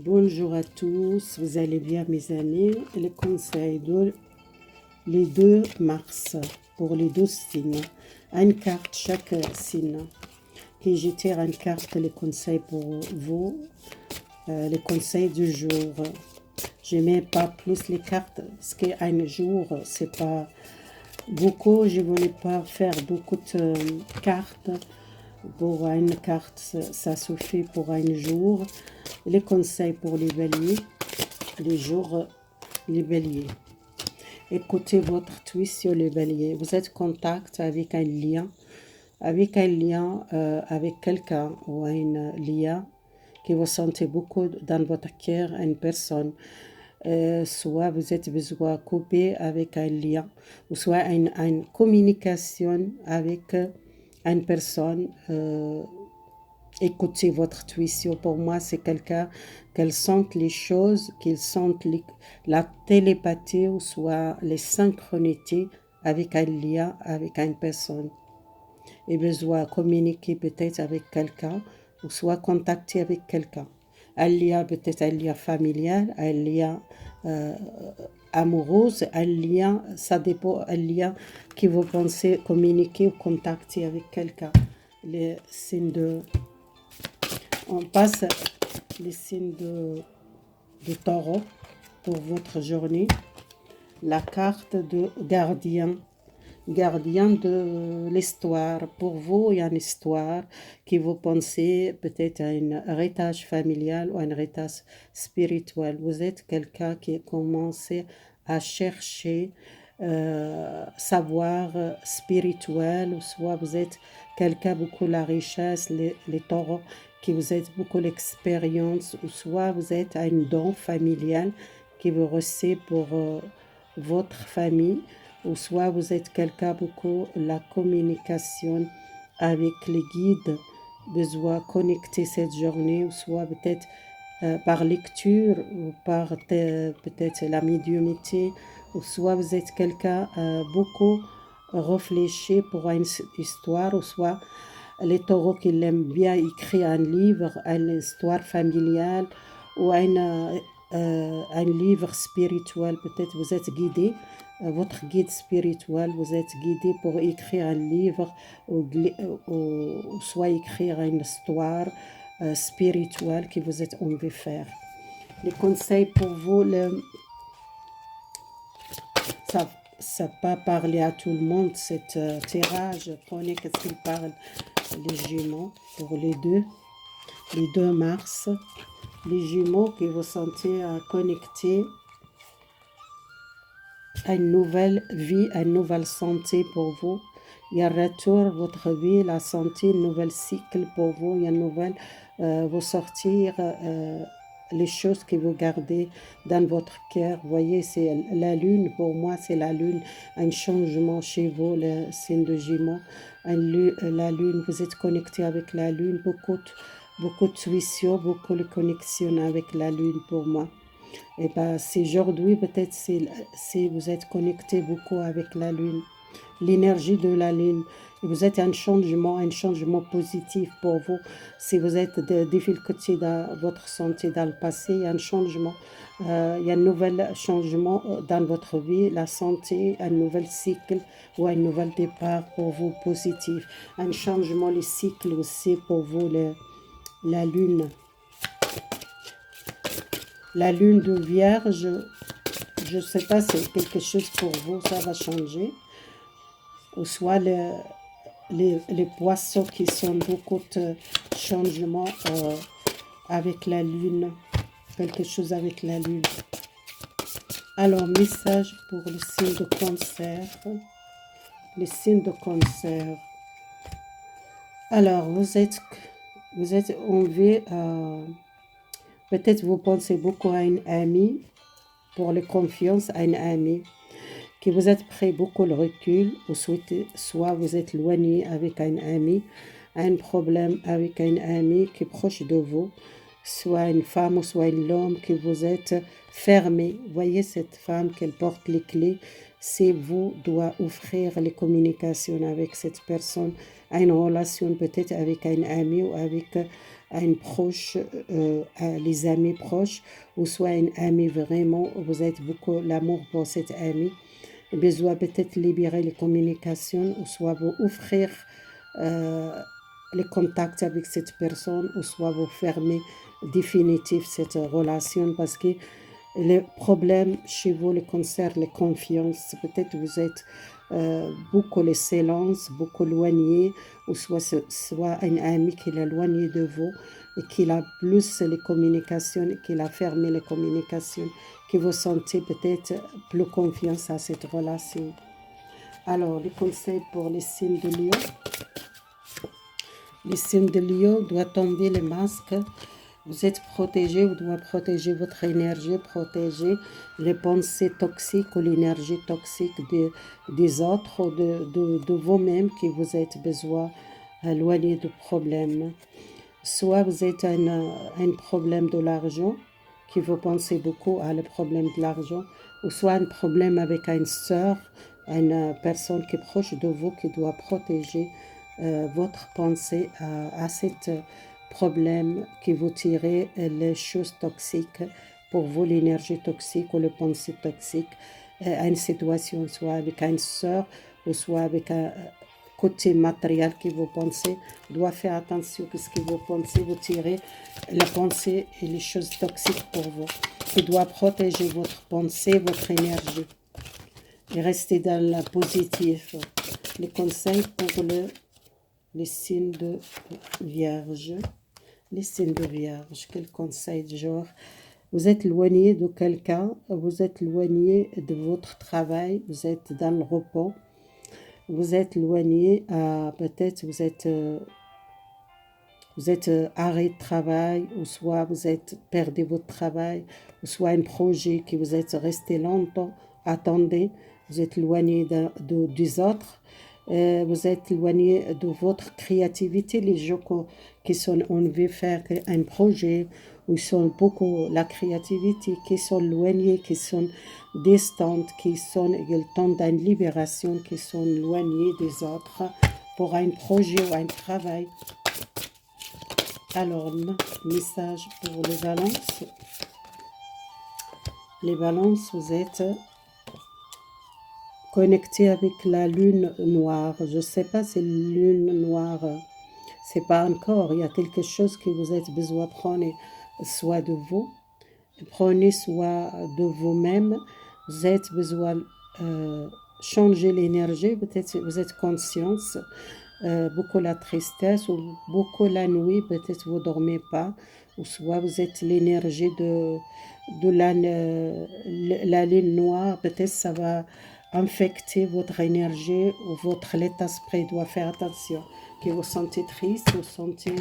Bonjour à tous, vous allez bien mes amis? Le conseil de les 2 mars pour les 12 signes. Une carte chaque signe. Et je tire une carte, les conseils pour vous, les conseils du jour. Je ne mets pas plus les cartes parce qu'un jour, c'est pas beaucoup. Je ne voulais pas faire beaucoup de cartes. Pour une carte, ça suffit pour un jour. Les conseils pour les béliers, les jours, les béliers. Écoutez votre twist sur les béliers. Vous êtes en contact avec un lien, avec quelqu'un ou un lien que vous sentez beaucoup dans votre cœur, une personne. Soit vous êtes besoin de couper avec un lien, ou soit une communication avec une personne. Écoutez votre intuition. Pour moi, c'est quelqu'un qu'elle sente les choses, qu'il sente la télépathie ou soit les synchronités avec un lien, avec une personne. Et besoin de communiquer peut-être avec quelqu'un ou soit contacter avec quelqu'un. Un lien peut-être un lien familial, un lien amoureux, un lien, ça dépend, un lien qui vous pensez communiquer ou contacter avec quelqu'un. Les signes de On passe les signes de taureau pour votre journée. La carte de gardien, gardien de l'histoire. Pour vous, il y a une histoire qui vous pensez peut-être à un héritage familial ou un héritage spirituel. Vous êtes quelqu'un qui a commencé à chercher savoir spirituel, ou soit vous êtes quelqu'un beaucoup la richesse, les taureaux, qui vous êtes beaucoup l'expérience, ou soit vous êtes un don familial qui vous recevez pour votre famille, ou soit vous êtes quelqu'un beaucoup la communication avec les guides, besoin connecter cette journée, ou soit peut-être par lecture ou par peut-être la médiumnité, ou soit vous êtes quelqu'un beaucoup réfléchi pour une histoire, ou soit les taureaux qui aiment bien écrire un livre, une histoire familiale ou un livre spirituel. Peut-être vous êtes guidé, votre guide spirituel, vous êtes guidé pour écrire un livre ou soit écrire une histoire spirituelle que vous êtes envie de faire. Les conseils pour vous, ça pas parler à tout le monde, cette tirage. Je connais qu'est-ce qu'il parle, les jumeaux, pour les 2 mars. Les jumeaux que vous sentez connectés à une nouvelle vie, à une nouvelle santé pour vous. Il y a un retour, votre vie, la santé, un nouvel cycle pour vous. Il y a une nouvelle, vous sortir les choses que vous gardez dans votre cœur. Vous voyez, c'est la lune, pour moi, c'est la lune, un changement chez vous, le signe de Gémeaux. La lune, vous êtes connecté avec la lune, beaucoup de tuitions, beaucoup de connexions avec la lune pour moi. Et c'est aujourd'hui, peut-être si vous êtes connecté beaucoup avec la lune, l'énergie de la lune, et vous êtes un changement positif pour vous. Si vous êtes des difficultés dans votre santé dans le passé, il y a un changement, il y a un nouvel changement dans votre vie, la santé, un nouvel cycle ou un nouvel départ pour vous positif. Un changement, le cycle aussi pour vous, la lune. La lune de Vierge, je ne sais pas si c'est quelque chose pour vous, ça va changer. Ou soit les poissons qui sont beaucoup de changements avec la lune, quelque chose avec la lune. Alors, message pour le signe de cancer. Les signes de cancer. Alors, vous êtes enlevé, peut-être vous pensez beaucoup à une amie, pour les confiances à une amie, que vous êtes pris beaucoup le recul, ou soit vous êtes éloigné avec un ami, un problème avec un ami qui est proche de vous, soit une femme ou soit un homme que vous êtes fermé. Voyez cette femme qu'elle porte les clés, c'est vous doit offrir les communications avec cette personne, une relation peut-être avec un ami ou avec à une proche, à les amis proches, ou soit une amie vraiment, vous êtes beaucoup l'amour pour cette amie, besoin peut-être libérer les communications, ou soit vous offrir euh, les contacts avec cette personne, ou soit vous fermer définitif cette relation parce que le problème chez vous, le concerne les confiances. Peut-être vous êtes beaucoup les silences, beaucoup éloigné, ou soit un ami qui est éloigné de vous et qui a plus les communications, qui a fermé les communications, que vous sentez peut-être plus confiance à cette relation. Alors, les conseils pour les signes de Lion. Les signes de Lion doivent tomber les masques. Vous êtes protégé, vous devez protéger votre énergie, protéger les pensées toxiques ou l'énergie toxique des autres, de vous-même qui vous êtes besoin éloigner de problèmes. Soit vous êtes un problème de l'argent, qui vous pensez beaucoup à le problème de l'argent, ou soit un problème avec une sœur, une personne qui est proche de vous qui doit protéger votre pensée à cet problème qui vous tirez les choses toxiques pour vous, l'énergie toxique ou le pensée toxique à une situation, soit avec une sœur ou soit avec un côté matériel que vous pensez, doit faire attention à ce que vous pensez, vous tirez la pensée et les choses toxiques pour vous. Qui doit protéger votre pensée, votre énergie. Et rester dans la positive. Les conseils pour les signes de Vierge. Les signes de Vierge, quel conseil de genre? Vous êtes éloigné de quelqu'un, vous êtes éloigné de votre travail, vous êtes dans le repos. Vous êtes éloigné, peut-être vous êtes arrêt de travail, ou soit vous êtes perdu votre travail, ou soit un projet que vous êtes resté longtemps, attendez, vous êtes éloigné des autres, vous êtes éloigné de votre créativité, les gens qui sont, on veut faire un projet, où ils sont beaucoup la créativité, qui sont éloignés, qui sont distantes, qui sont le temps d'une libération, qui sont éloignés des autres pour un projet ou un travail. Alors, message pour les balances. Les balances, vous êtes connectés avec la lune noire. Je ne sais pas si la lune noire, c'est pas encore. Il y a quelque chose que vous êtes besoin de prendre, soit de vous. Prenez soin de vous-même. Vous êtes besoin changer l'énergie. Peut-être vous êtes conscience. Beaucoup la tristesse ou beaucoup la nuit, peut-être vous ne dormez pas, ou soit vous êtes l'énergie de la lune noire, peut-être ça va infecter votre énergie ou votre état d'esprit doit faire attention. Que vous sentez triste, vous sentez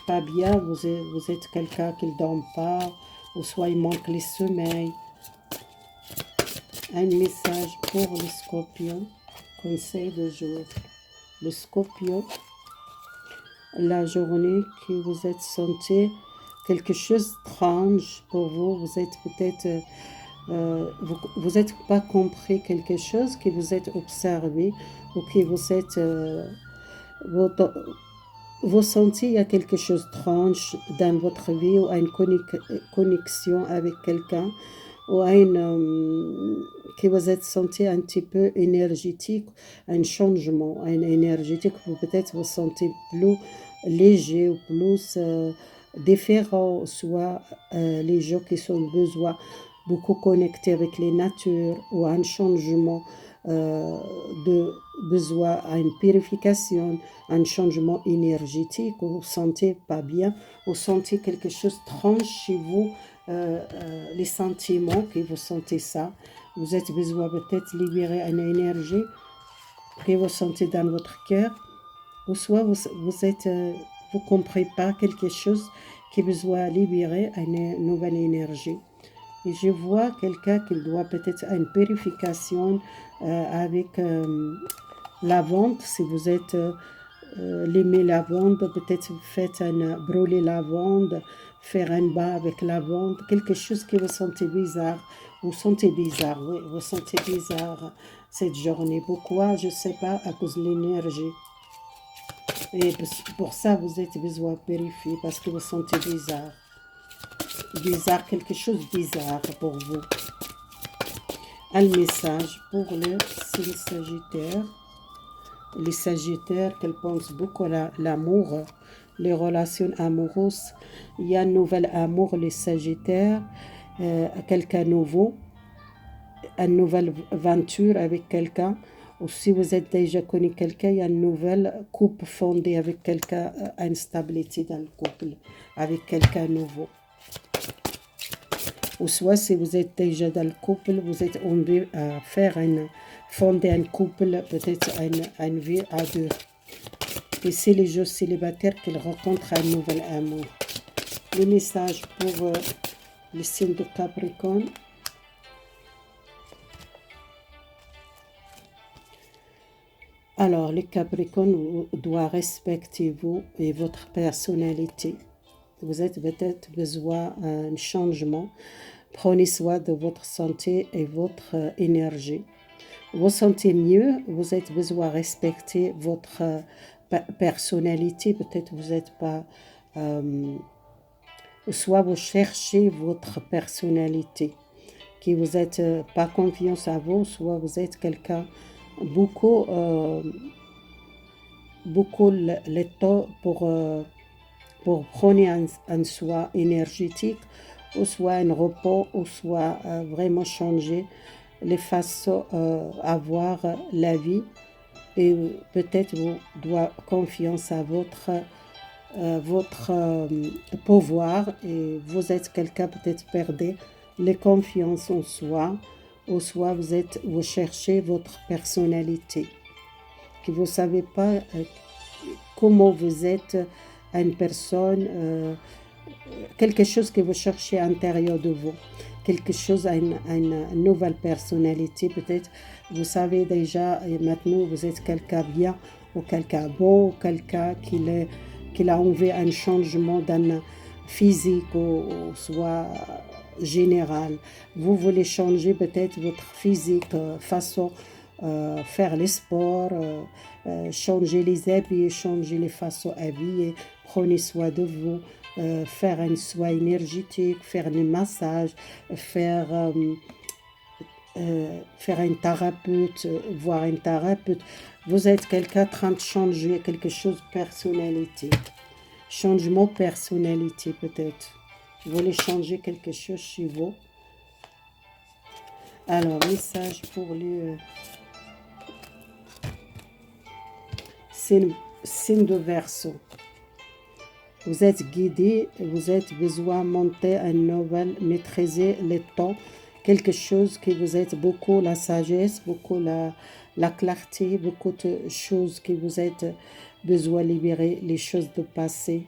pas bien, vous êtes quelqu'un qui ne dort pas, ou soit il manque le sommeil. Un message pour les scorpions, conseil de jour. Le Scorpion, la journée que vous êtes senti quelque chose d'étrange pour vous, vous êtes peut-être, vous n'êtes pas compris quelque chose, que vous êtes observé ou que vous êtes, vous sentez il y a quelque chose d'étrange dans votre vie ou une connexion avec quelqu'un ou que vous êtes senti un petit peu énergétique, un changement, un énergétique, peut-être vous sentez plus léger ou plus différent, soit les gens qui sont besoin beaucoup connectés avec les natures ou un changement de besoin à une purification, un changement énergétique, vous ne sentez pas bien, vous sentez quelque chose d'étrange chez vous, les sentiments que vous sentez ça, vous êtes besoin peut-être libérer une énergie que vous sentez dans votre cœur, ou soit vous êtes, vous comprenez pas quelque chose qui besoin libérer une nouvelle énergie. Et je vois quelqu'un qui doit peut-être une purification avec lavande. Si vous êtes l'aimez lavande, peut-être vous faites brûler lavande, faire un bain avec lavande, quelque chose que vous sentez bizarre. Vous sentez bizarre, oui, vous sentez bizarre cette journée. Pourquoi? Je ne sais pas, à cause de l'énergie. Et pour ça, vous êtes besoin de vérifier parce que vous sentez bizarre. Bizarre, quelque chose de bizarre pour vous. Un message pour le signe Sagittaire. Les Sagittaires, qu'elles pensent beaucoup à l'amour, les relations amoureuses. Il y a un nouvel amour, les Sagittaires, quelqu'un nouveau, une nouvelle aventure avec quelqu'un. Ou si vous êtes déjà connu quelqu'un, il y a une nouvelle couple fondée avec quelqu'un, une stabilité dans le couple, avec quelqu'un nouveau. Ou soit si vous êtes déjà dans le couple, vous êtes envie à fonder un couple, peut-être une vie à deux. Et c'est les jeux célibataires qu'ils rencontrent un nouvel amour. Le message pour le signe de Capricorne. Alors, les Capricornes doivent respecter vous et votre personnalité. Vous avez peut-être besoin d'un changement. Prenez soin de votre santé et votre énergie. Vous sentez mieux, vous avez besoin de respecter votre personnalité. Peut-être vous n'êtes pas... soit vous cherchez votre personnalité, que vous n'êtes pas confiance à vous, soit vous êtes quelqu'un beaucoup, beaucoup le temps pour prendre un soin énergétique, ou soit un repos, ou soit vraiment changer les façons à voir la vie. Et peut-être vous doit confiance à votre pouvoir, et vous êtes quelqu'un peut-être perdez les confiances en soi, ou soit vous cherchez votre personnalité, que vous savez pas comment vous êtes une personne, quelque chose que vous cherchez à l'intérieur de vous, quelque chose, une nouvelle personnalité peut-être. Vous savez déjà, et maintenant vous êtes quelqu'un bien, ou quelqu'un beau, ou quelqu'un qui a envie un changement d'un physique, ou soit général. Vous voulez changer peut-être votre physique, façon faire les sports, changer les habits, changer les façons d'habiller, prenez soin de vous, faire un soin énergétique, faire des massages, faire un thérapeute, voir un thérapeute. Vous êtes quelqu'un en train de changer quelque chose de personnalité. Changement personnalité peut-être. Vous voulez changer quelque chose chez vous. Alors, message pour les signes de Verseau. Vous êtes guidé, vous êtes besoin de monter un nouvel, maîtriser le temps, quelque chose qui vous êtes beaucoup la sagesse, beaucoup la clarté, beaucoup de choses que vous êtes besoin de libérer, les choses de passé.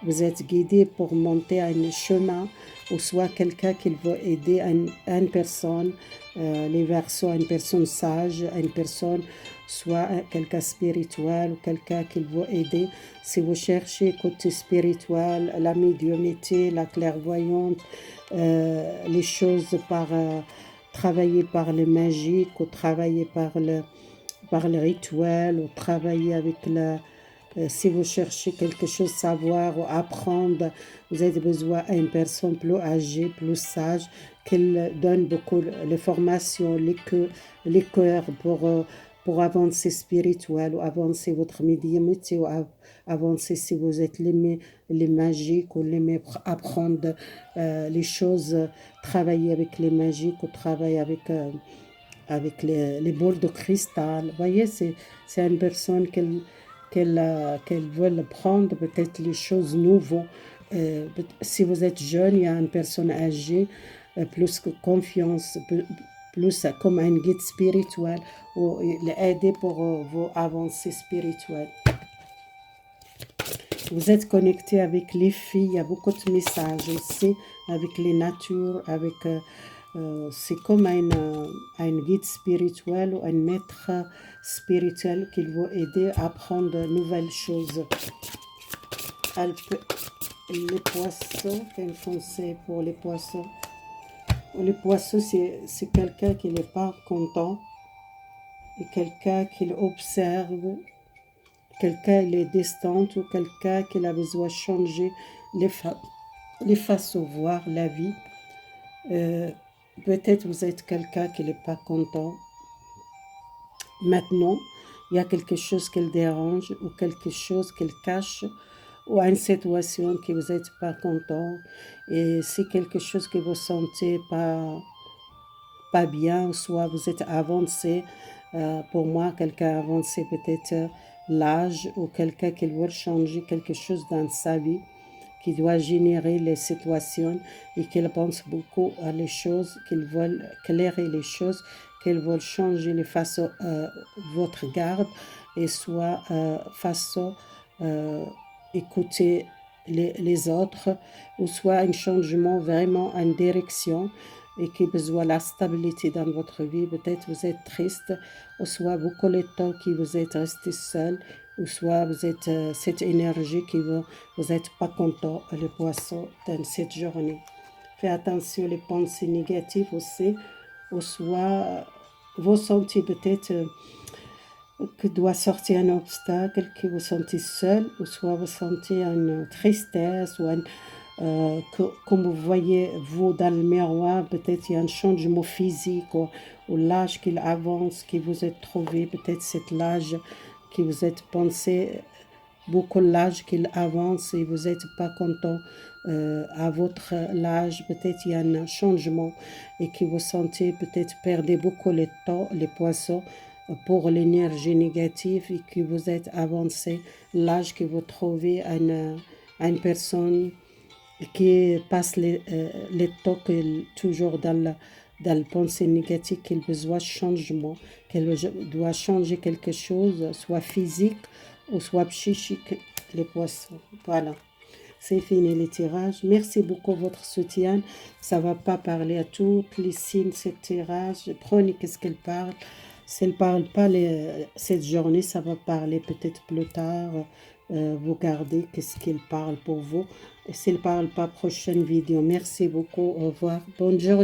Vous êtes guidé pour monter un chemin, ou soit quelqu'un qui va aider une personne, les Verseaux, une personne sage, une personne, soit quelqu'un spirituel, ou quelqu'un qui va aider. Si vous cherchez côté spirituel, la médiumnité, la clairvoyante, les choses par travailler par le magique, ou travailler par le rituel, ou travailler avec si vous cherchez quelque chose, savoir ou apprendre, vous avez besoin d'une personne plus âgée, plus sage, qu'elle donne beaucoup les formations, les cœurs pour avancer spirituel, ou avancer votre médiumnité, ou avancer si vous êtes les magiques, ou les apprendre les choses, travailler avec les magiques, ou travailler avec les boules de cristal. Vous voyez, c'est une personne qu'elle veut prendre peut-être les choses nouvelles. Si vous êtes jeune, il y a une personne âgée, plus que confiance, plus comme un guide spirituel, ou l'aider pour vos avancées spirituelles. Vous êtes connecté avec les filles, il y a beaucoup de messages aussi, avec les natures, avec... c'est comme un guide spirituel, ou un maître spirituel qui va aider à apprendre de nouvelles choses. Les poissons, quel conseil pour les poissons? Les poissons, c'est quelqu'un qui n'est pas content, et quelqu'un qui observe, quelqu'un il est distant ou quelqu'un qui a besoin de changer les façons de voir la vie. Peut-être vous êtes quelqu'un qui n'est pas content. Maintenant, il y a quelque chose qui le dérange ou quelque chose qu'il cache ou une situation que vous n'êtes pas content. Et c'est quelque chose que vous sentez pas bien, soit vous êtes avancé. Pour moi, quelqu'un avancé peut-être l'âge ou quelqu'un qui veut changer quelque chose dans sa vie, qui doit générer les situations et qu'il pense beaucoup à les choses, qu'ils veulent clairer les choses, qu'ils veulent changer les façons, votre garde et soit façon écouter les autres, ou soit un changement vraiment en direction et qui a besoin de la stabilité dans votre vie. Peut-être vous êtes triste, ou soit beaucoup de temps que vous êtes resté seul, ou soit vous êtes cette énergie qui vous n'êtes pas content, les poissons, dans cette journée. Faites attention aux pensées négatives aussi, ou soit vous sentez peut-être que doit sortir un obstacle, que vous sentez seul, ou soit vous sentez une tristesse, ou comme vous voyez, vous, dans le miroir, peut-être il y a un changement physique, ou l'âge qu'il avance, que vous êtes trouvé, peut-être c'est l'âge que vous êtes pensé, beaucoup l'âge qu'il avance et vous n'êtes pas content à votre âge, peut-être il y a un changement et que vous sentez peut-être perdre beaucoup le temps, les poissons, pour l'énergie négative et que vous êtes avancé, l'âge que vous trouvez à une personne qui passe le temps toujours dans le pensée négative, qu'elle a besoin de changement, qu'elle doit changer quelque chose, soit physique ou soit psychique, les poissons. Voilà. C'est fini les tirages. Merci beaucoup pour votre soutien. Ça ne va pas parler à toutes les signes, ce tirage. Prenez qu'est-ce qu'elle parle. Si elle ne parle pas cette journée, ça va parler peut-être plus tard. Vous gardez qu'est-ce qu'il parle pour vous. Et s'il ne parle pas, prochaine vidéo. Merci beaucoup. Au revoir. Bonne journée.